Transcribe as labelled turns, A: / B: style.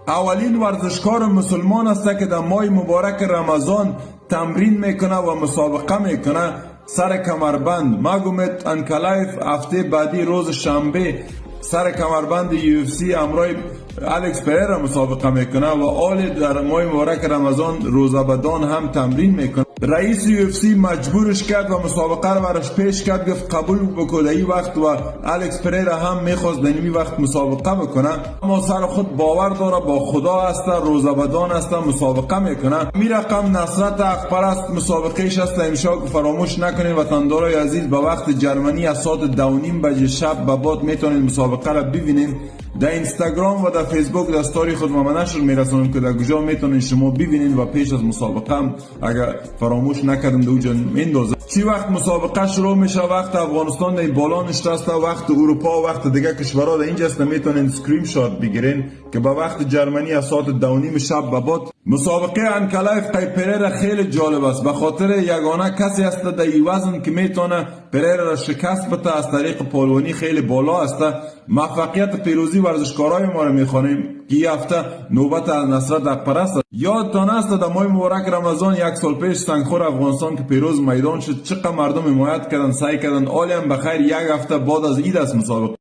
A: اولین ورزشکار مسلمان است که در ماه مبارک رمضان تمرین میکنه و مسابقه میکنه سر کمربند. ماگومد انکلایف هفته بعدی روز شنبه سر کمربند UFC امرای الکس پریرا مسابقه میکنه و آل در ماه مبارک رمضان روزابدان هم تمرین میکنه. رئیس UFC مجبورش کرد و مسابقه رو برش پیش کرد، گفت قبول بکنه ای وقت و الکس پریرا هم میخواست در این وقت مسابقه بکنه، اما سر خود باور داره با خدا است، روزابدان است، مسابقه میکنه. می رقم نصرت حقپرست مسابقهش است امشب فراموش نکنید وطندارای عزیز. به وقت جرمنی از ساعت 2:30 بجه شب به بعد میتونید مسابقه را ببینید. در اینستاگرام و در فیسبوک در استوری خود ما نشر میرسونم که در کجا میتونید شما ببینید و پیش از مسابقه اگر فراموش نکردم در اونجا میندازه. چی وقت مسابقه شروع میشه؟ وقت افغانستان در بالا نشسته است، وقت اروپا و وقت دیگه کشورها در اینجا است. میتونید اسکرین شات بگیرین که به وقت جرمنی از ساعت 2:30 شب به بعد مسابقه انکلایف پریرا خیلی جالب است، به خاطر یگانه کسی است در این وزن که میتونه پریرا را شکست بده. از طریق پالوانی خیلی بالا است. موفقیت پیروزی ورزشکارای ما را میخوانیم که این هفته نوبت از نصرت حقپرست. یادتان است در ماه مبارک رمضان یک سال پیش سنگخور افغانستان که پیروز میدان شد چقدر مردم حمایت کردن، سعی کردن. عالی هم بخیر یک هفته بعد از عید است مسابقه.